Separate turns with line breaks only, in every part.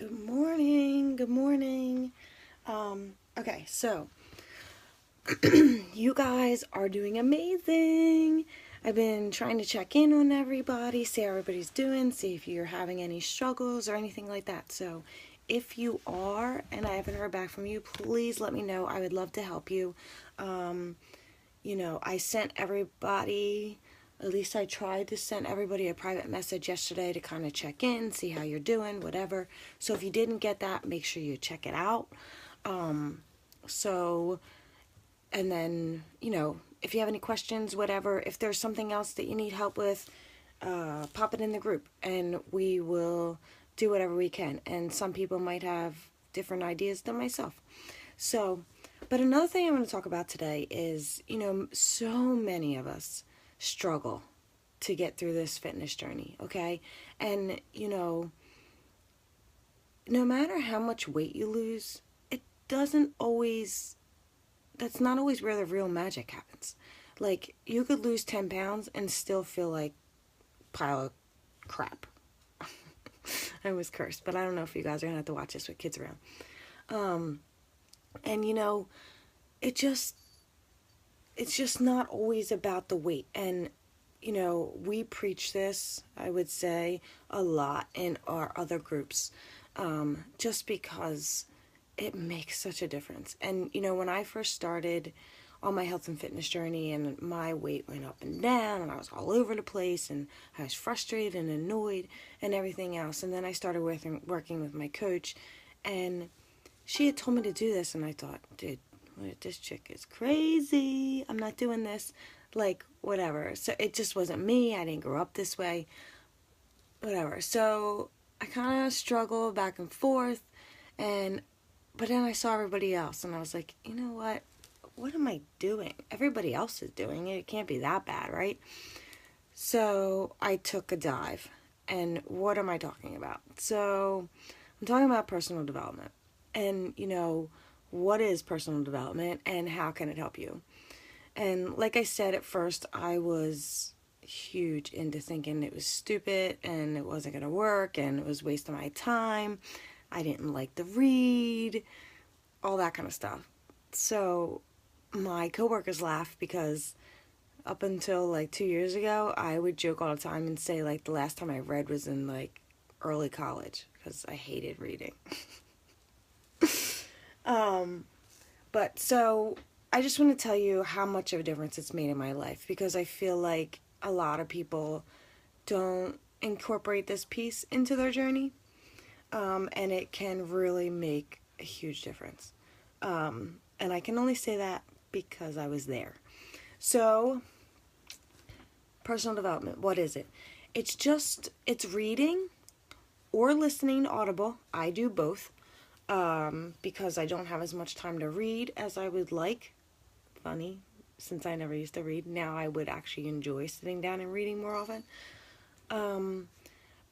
Good morning. Good morning. Okay, so you guys are doing amazing. I've been trying to check in on everybody, see how everybody's doing, see if you're having any struggles or anything like that. So, if you are and I haven't heard back from you, please let me know. I would love to help you. Um, I sent everybody, at least I tried to send everybody a private message yesterday to kind of check in, see how you're doing, whatever. So if you didn't get that, make sure you check it out. Um, so, and then, if you have any questions, whatever, if there's something else that you need help with, pop it in the group and we will do whatever we can. And some people might have different ideas than myself. So, but another thing I want to talk about today is, so many of us struggle to get through this fitness journey, okay? And, no matter how much weight you lose, it doesn't always, that's not always where the real magic happens. Like, you could lose 10 pounds and still feel like a pile of crap. I was cursed, but I don't know if you guys are going to have to watch this with kids around. And, it just it's just not always about the weight. And we preach this, I would say, a lot in our other groups, just because it makes such a difference. And when I first started on my health and fitness journey, and my weight went up and down, and I was all over the place, and I was frustrated and annoyed and everything else. And then I started working with my coach, and she had told me to do this, and I thought, dude, this chick is crazy. I'm not doing this. Like, whatever. So it just wasn't me. I didn't grow up this way. Whatever. So I kind of struggled back and forth. But then I saw everybody else, and I was like, you know what? What am I doing? Everybody else is doing it. It can't be that bad, right? So I took a dive. And what am I talking about? So I'm talking about personal development. And, what is personal development and how can it help you? And like I said, at first I was huge into thinking it was stupid and it wasn't going to work and it was wasting my time. I didn't like to read, all that kind of stuff. So my coworkers laugh because up until like 2 years ago, I would joke all the time and say like the last time I read was in like early college because I hated reading. But so I just want to tell you how much of a difference it's made in my life, because I feel like a lot of people don't incorporate this piece into their journey, and it can really make a huge difference. And I can only say that because I was there. So, personal development, what is it? It's reading or listening to Audible. I do both. Because I don't have as much time to read as I would like. Funny, since I never used to read. Now I would actually enjoy sitting down and reading more often.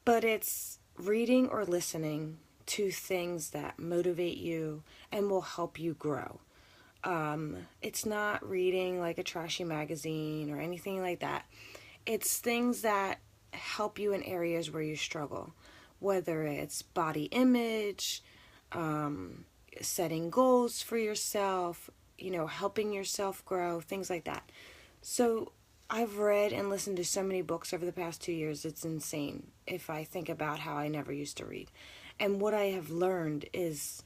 But it's reading or listening to things that motivate you and will help you grow. It's not reading like a trashy magazine or anything like that. It's things that help you in areas where you struggle, whether it's body image, setting goals for yourself, helping yourself grow, things like that. So I've read and listened to so many books over the past 2 years, it's insane if I think about how I never used to read. And what I have learned is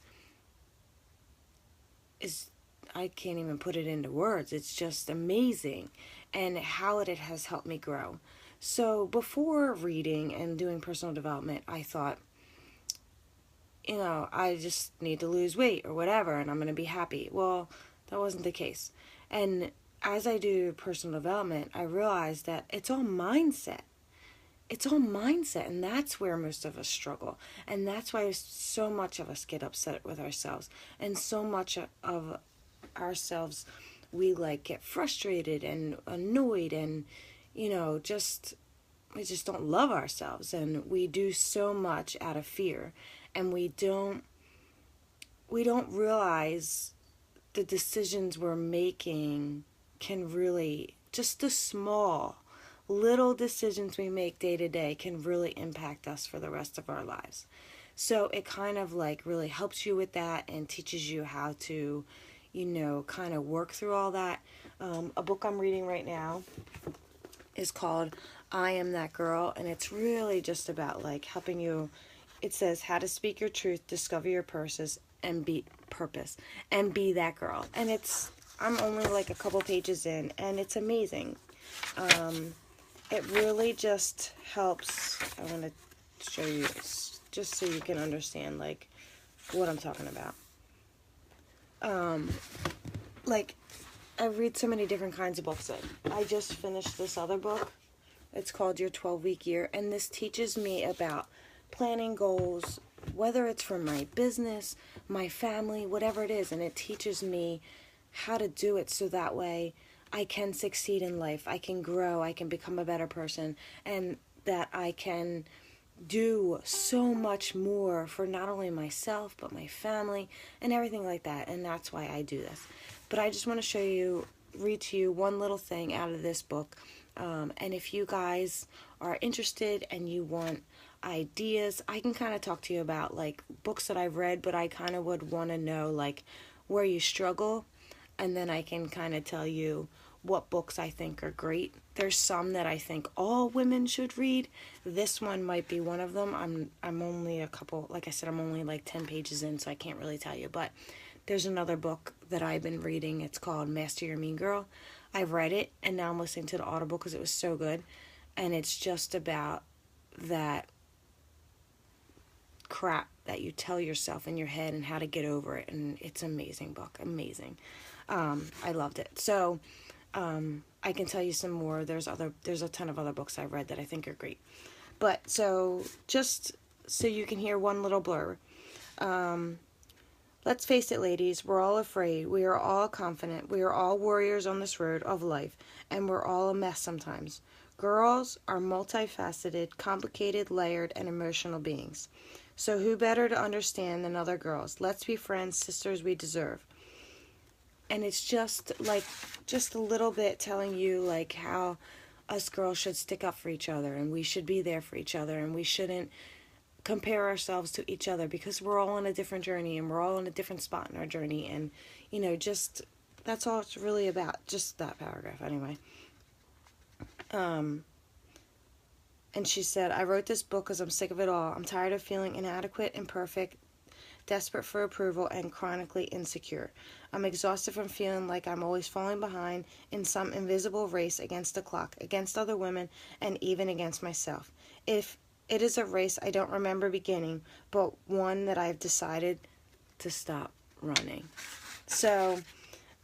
I can't even put it into words. It's just amazing, and how it has helped me grow. So before reading and doing personal development, I thought, I just need to lose weight or whatever, and I'm going to be happy. Well, that wasn't the case. And as I do personal development, I realized that it's all mindset. It's all mindset, and that's where most of us struggle. And that's why so much of us get upset with ourselves. And so much of ourselves, we get frustrated and annoyed and, just we just don't love ourselves, and we do so much out of fear, and we don't realize the decisions we're making can really, just the small little decisions we make day to day can really impact us for the rest of our lives. So it kind of like really helps you with that and teaches you how to, kind of work through all that. A book I'm reading right now is called I Am That Girl, and it's really just about like helping you. It says how to speak your truth, discover your purpose, and be that girl. And I'm only like a couple pages in, and it's amazing. It really just helps. I want to show you this just so you can understand like what I'm talking about. Like I read so many different kinds of books. I just finished this other book. It's called Your 12-Week Year, and this teaches me about planning goals, whether it's for my business, my family, whatever it is, and it teaches me how to do it so that way I can succeed in life, I can grow, I can become a better person, and that I can do so much more for not only myself, but my family, and everything like that, and that's why I do this. But I just want to read to you one little thing out of this book, and if you guys are interested and you want ideas, I can kind of talk to you about like books that I've read, but I kind of would want to know like where you struggle, and then I can kind of tell you what books I think are great. There's some that I think all women should read. This one might be one of them. I'm only a couple, like I said, I'm only like 10 pages in, so I can't really tell you, but there's another book that I've been reading. It's called Master Your Mean Girl. I've read it, and now I'm listening to the Audible because it was so good, and it's just about that crap that you tell yourself in your head and how to get over it, and it's an amazing book. Amazing. I loved it. So I can tell you some more. There's a ton of other books I've read that I think are great. But so just so you can hear one little blurb. Let's face it, ladies, we're all afraid. We are all confident. We are all warriors on this road of life, and we're all a mess sometimes. Girls are multifaceted, complicated, layered, and emotional beings. So who better to understand than other girls? Let's be friends, sisters we deserve. And it's just a little bit telling you like how us girls should stick up for each other, and we should be there for each other, and we shouldn't compare ourselves to each other because we're all on a different journey and we're all in a different spot in our journey, and just that's all it's really about, just that paragraph anyway. And she said, I wrote this book because I'm sick of it all. I'm tired of feeling inadequate, imperfect, desperate for approval, and chronically insecure. I'm exhausted from feeling like I'm always falling behind in some invisible race against the clock, against other women, and even against myself. If it is a race I don't remember beginning, but one that I've decided to stop running. So,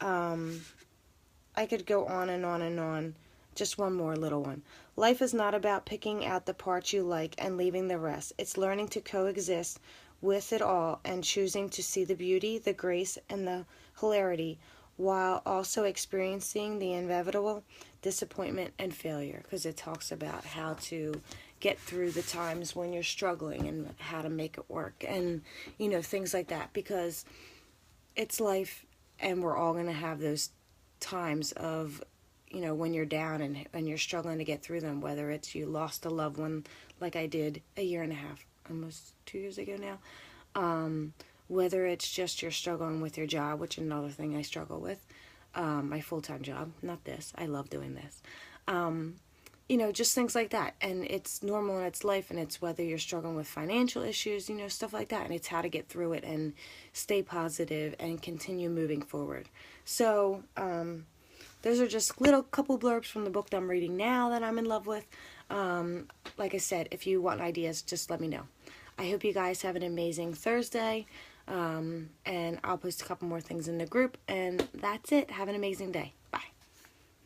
I could go on and on and on. Just one more little one. Life is not about picking out the parts you like and leaving the rest. It's learning to coexist with it all and choosing to see the beauty, the grace, and the hilarity while also experiencing the inevitable disappointment and failure, because it talks about how to get through the times when you're struggling and how to make it work and things like that, because it's life and we're all going to have those times of when you're down and you're struggling to get through them, whether it's you lost a loved one like I did a year and a half, almost 2 years ago now, whether it's just you're struggling with your job, which is another thing I struggle with, my full-time job, not this, I love doing this, just things like that, and it's normal in its life, and it's whether you're struggling with financial issues, stuff like that, and it's how to get through it and stay positive and continue moving forward. So, those are just little couple blurbs from the book that I'm reading now that I'm in love with. Like I said, if you want ideas, just let me know. I hope you guys have an amazing Thursday, and I'll post a couple more things in the group, and that's it. Have an amazing day.